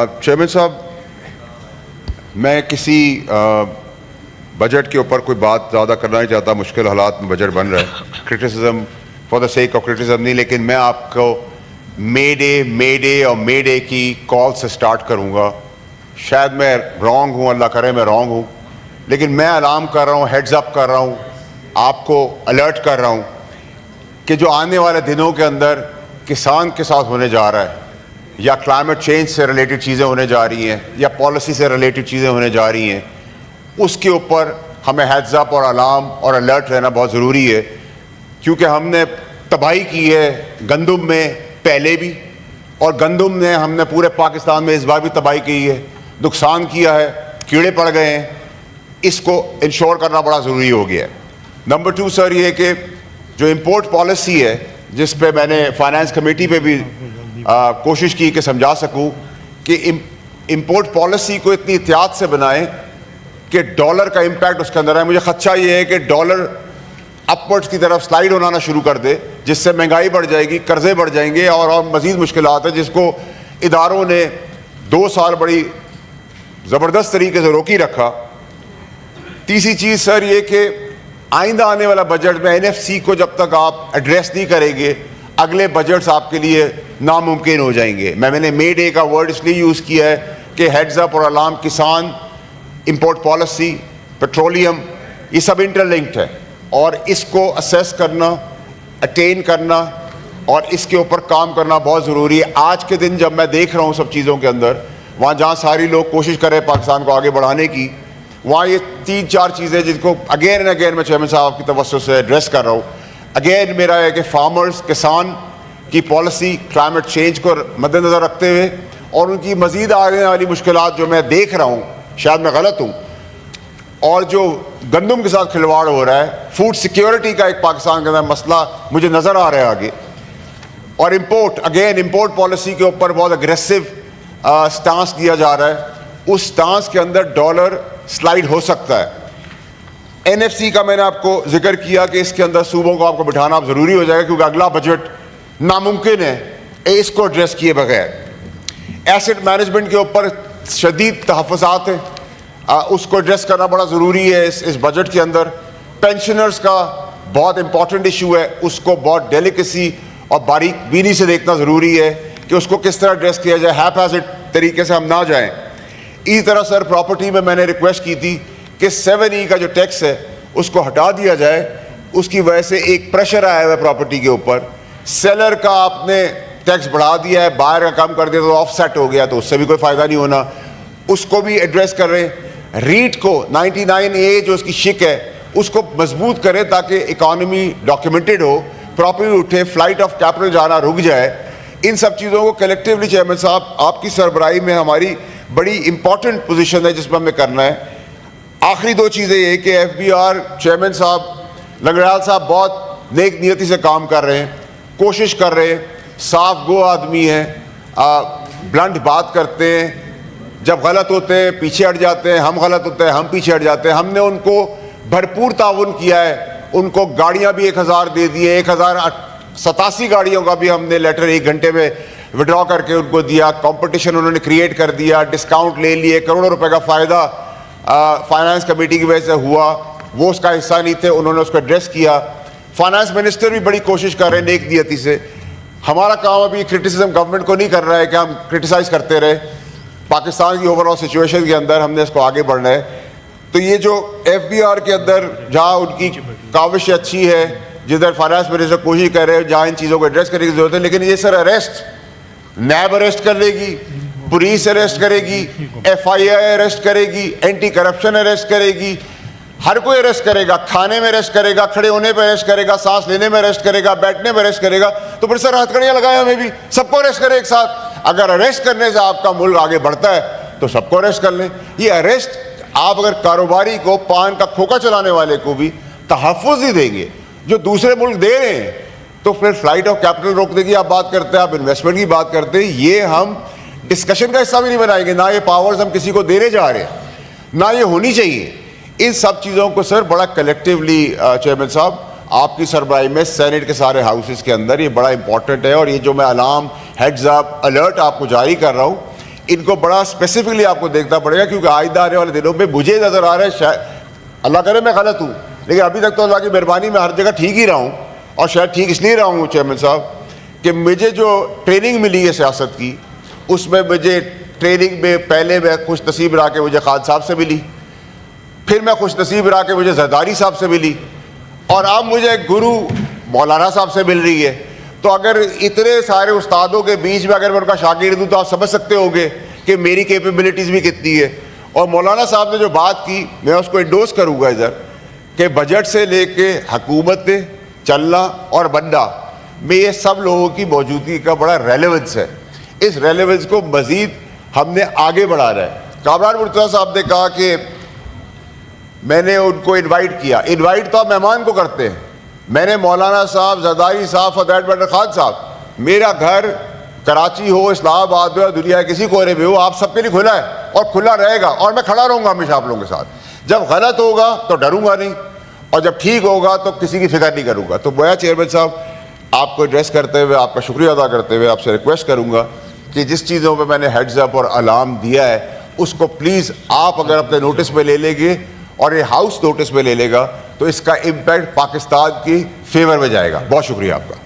Chairman साहब, मैं किसी बजट के ऊपर कोई बात ज़्यादा करना नहीं चाहता। मुश्किल हालात में बजट बन रहा है, criticism for the sake of criticism नहीं, लेकिन मैं आपको मे डे की कॉल से स्टार्ट करूँगा। शायद मैं रॉन्ग हूँ, अल्लाह करे मैं रॉन्ग हूँ, लेकिन मैं अलार्म कर रहा हूँ, हेड्स अप कर रहा हूँ, आपको अलर्ट कर रहा हूँ कि जो आने वाले दिनों के अंदर किसान के साथ होने जा रहा है, या क्लाइमेट चेंज से रिलेटेड चीज़ें होने जा रही हैं, या पॉलिसी से रिलेटेड चीज़ें होने जा रही हैं, उसके ऊपर हमें हेड्स अप और अलार्म और अलर्ट रहना बहुत ज़रूरी है। क्योंकि हमने तबाही की है गंदम में पहले भी, और गंदम ने हमने पूरे पाकिस्तान में इस बार भी तबाही की है, नुकसान किया है, कीड़े पड़ गए हैं। इसको इंश्योर करना बड़ा ज़रूरी हो गया है। नंबर 2 सर, ये कि जो इम्पोर्ट पॉलिसी है, जिस पे मैंने फाइनेंस कमेटी पे भी कोशिश की कि समझा सकूं कि इम्पोर्ट पॉलिसी को इतनी एहतियात से बनाएं कि डॉलर का इम्पैक्ट उसके अंदर है। मुझे खदशा ये है कि डॉलर अपवर्ड्स की तरफ स्लाइड होना शुरू कर दे, जिससे महंगाई बढ़ जाएगी, कर्जे बढ़ जाएंगे और मज़ीद मुश्किलात है, जिसको इदारों ने 2 साल बड़ी ज़बरदस्त तरीके से रोकी रखा। तीसरी चीज़ सर ये कि आइंदा आने वाला बजट में NFC को जब तक आप एड्रेस नहीं करेंगे, अगले बजट्स आपके लिए नामुमकिन हो जाएंगे। मैंने मे डे का वर्ड इसलिए यूज़ किया है कि हेड्स अप और अलार्म, किसान, इंपोर्ट पॉलिसी, पेट्रोलियम, ये सब इंटरलिंक्ड है और इसको असेस करना, अटेन करना और इसके ऊपर काम करना बहुत ज़रूरी है। आज के दिन जब मैं देख रहा हूँ सब चीज़ों के अंदर, वहाँ जहाँ सारी लोग कोशिश कर रहे हैं पाकिस्तान को आगे बढ़ाने की, वहाँ ये 3-4 चीज़ें जिनको अगेन एंड अगेन मैं चेयरमैन साहब की तवज्जो से एड्रेस कर रहा हूँ। अगेन मेरा है कि फार्मर्स, किसान की पॉलिसी क्लाइमेट चेंज को मद्देनज़र रखते हुए और उनकी मज़ीद आने वाली मुश्किलात जो मैं देख रहा हूँ, शायद मैं गलत हूँ, और जो गंदम के साथ खिलवाड़ हो रहा है, फूड सिक्योरिटी का एक पाकिस्तान के अंदर मसला मुझे नज़र आ रहा है आगे, और इम्पोर्ट पॉलिसी के ऊपर बहुत अग्रेसिव स्टांस दिया जा रहा है। उस स्टांस के अंदर डॉलर स्लाइड हो सकता है। NFC का मैंने आपको जिक्र किया कि इसके अंदर सूबों को आपको बिठाना ज़रूरी हो जाएगा, क्योंकि अगला बजट नामुमकिन है इसको एड्रेस किए बगैर। एसेट मैनेजमेंट के ऊपर शदीद तहफ़्फ़ुज़ात हैं, उसको एड्रेस करना बड़ा ज़रूरी है इस बजट के अंदर। पेंशनर्स का बहुत इंपॉर्टेंट इशू है, उसको बहुत डेलिकेसी और बारीक बीनी से देखना ज़रूरी है कि उसको किस तरह एड्रेस किया जाए, हैपहैज़र्ड तरीके से हम ना जाएं। इसी तरह सर प्रॉपर्टी में मैंने रिक्वेस्ट की थी कि 7E का जो टैक्स है उसको हटा दिया जाए। उसकी वजह से एक प्रेशर आया हुआ है प्रॉपर्टी के ऊपर। सेलर का आपने टैक्स बढ़ा दिया है, बायर का कम कर दिया तो ऑफसेट हो गया, तो उससे भी कोई फ़ायदा नहीं होना, उसको भी एड्रेस कर रहे हैं। रीट को 99A जो उसकी शिक है उसको मजबूत करें ताकि इकॉनमी डॉक्यूमेंटेड हो, प्रॉपर्टी उठे, फ्लाइट ऑफ कैपिटल जाना रुक जाए। इन सब चीज़ों को कलेक्टिवली चेयरमैन साहब आपकी सरबराही में हमारी बड़ी इंपॉर्टेंट पोजीशन है जिसमें हमें करना है। आखिरी 2 चीज़ें ये कि FBR चेयरमैन साहब लंगड़ाल साहब बहुत नेक नियति से काम कर रहे हैं, कोशिश कर रहे हैं, साफ गो आदमी हैं, ब्लंट बात करते हैं, जब गलत होते हैं पीछे हट जाते हैं, हम गलत होते हैं हम पीछे हट जाते हैं। हमने उनको भरपूर ताउन किया है, उनको गाड़ियाँ भी 1000 दे दी है, 1087 गाड़ियों का भी हमने लेटर 1 घंटे में विड्रॉ करके उनको दिया। कंपटीशन उन्होंने क्रिएट कर दिया, डिस्काउंट ले लिए, करोड़ों रुपए का फ़ायदा फाइनेंस कमेटी की वजह से हुआ, वो उसका हिस्सा नहीं थे, उन्होंने उसको एड्रेस किया। फाइनेंस मिनिस्टर भी बड़ी कोशिश कर रहे हैं नेक नियति से। हमारा काम अभी क्रिटिसिज्म गवर्नमेंट को नहीं कर रहा है कि हम क्रिटिसाइज़ करते रहे, पाकिस्तान की ओवरऑल सिचुएशन के अंदर हमने इसको आगे बढ़ना है। तो ये जो FBR के अंदर जहाँ उनकी काविश अच्छी है, जिधर फाइनेंस मिनिस्टर कोशिश कर रहे हैं, जहाँ इन चीज़ों को एड्रेस करने की जरूरत है, लेकिन ये सर अरेस्ट, नैब अरेस्ट कर लेगी, पुलिस अरेस्ट करेगी, FIA अरेस्ट करेगी, एंटी करप्शन अरेस्ट करेगी, हर कोई अरेस्ट करेगा, खाने में अरेस्ट करेगा, खड़े होने पर अरेस्ट करेगा, सांस लेने में अरेस्ट करेगा, बैठने में अरेस्ट करेगा। तो फिर सर हथकड़ियाँ लगाए हमें भी, सबको अरेस्ट करें एक साथ। अगर अरेस्ट करने से आपका मुल्क आगे बढ़ता है तो सबको अरेस्ट कर लें। ये अरेस्ट आप अगर कारोबारी को, पान का खोखा चलाने वाले को भी तहफ़्फ़ुज़ ही देंगे जो दूसरे मुल्क दे रहे हैं, तो फिर फ्लाइट ऑफ कैपिटल रोकने की आप बात करते हैं, आप इन्वेस्टमेंट की बात करते हैं, ये हम डिस्कशन का हिस्सा भी नहीं बनाएंगे। ना ये पावर्स हम किसी को देने जा रहे हैं, ना ये होनी चाहिए। इन सब चीज़ों को सर बड़ा कलेक्टिवली चेयरमैन साहब आपकी सरबराही में सेनेट के सारे हाउसेस के अंदर ये बड़ा इंपॉर्टेंट है। और ये जो मैं अलार्म, हेड्स अप, अलर्ट आपको जारी कर रहा हूँ, इनको बड़ा स्पेसिफिकली आपको देखना पड़ेगा, क्योंकि आइंदा आने वाले दिनों में मुझे नज़र आ रहा है, शायद अल्लाह करे मैं गलत हूँ, लेकिन अभी तक तो अल्लाह की मेहरबानी में हर जगह ठीक ही रहा हूँ, और शायद ठीक इसलिए रहा हूँ चेयरमैन साहब कि मुझे जो ट्रेनिंग मिली है सियासत की, उसमें मुझे ट्रेनिंग में पहले मैं खुश नसीब रहा कि मुझे खान साहब से मिली, फिर मैं खुश नसीब रहा कि मुझे जरदारी साहब से मिली, और अब मुझे गुरु मौलाना साहब से मिल रही है। तो अगर इतने सारे उस्तादों के बीच में अगर मैं उनका शागिर्द हूँ तो आप समझ सकते होंगे कि मेरी कैपेबिलिटीज़ भी कितनी है। और मौलाना साहब ने जो बात की मैं उसको इंडोर्स करूँगा इधर, कि बजट से लेके हुकूमत चलना और बनना में ये सब लोगों की मौजूदगी का बड़ा रेलेवेंस है। इस रेलेवेंस को मज़ीद हमने आगे बढ़ाना है। कामरान मुर्तज़ा साहब ने कहा कि मैंने उनको इनवाइट किया, इनवाइट तो आप मेहमान को करते हैं। मैंने मौलाना साहब, जरदारी साहब, फॉर दैट मैटर खान साहब, मेरा घर कराची हो, इस्लामाबाद में हो, दुनिया के किसी कोने में हो, आप सबके लिए खुला है और खुला रहेगा, और मैं खड़ा रहूँगा हमेशा आप लोगों के साथ। जब गलत होगा तो डरूंगा नहीं, और जब ठीक होगा तो किसी की फिक्र नहीं करूँगा। तो मैं चेयरमैन साहब आपको एड्रेस करते हुए, आपका शुक्रिया अदा करते हुए आपसे रिक्वेस्ट करूँगा कि जिस चीज़ों पर मैंने हेड्स अप और अलार्म दिया है उसको प्लीज़ आप अगर अपने नोटिस में ले लेंगे और ये हाउस नोटिस में ले लेगा तो इसका इम्पैक्ट पाकिस्तान की फेवर में जाएगा। बहुत शुक्रिया आपका।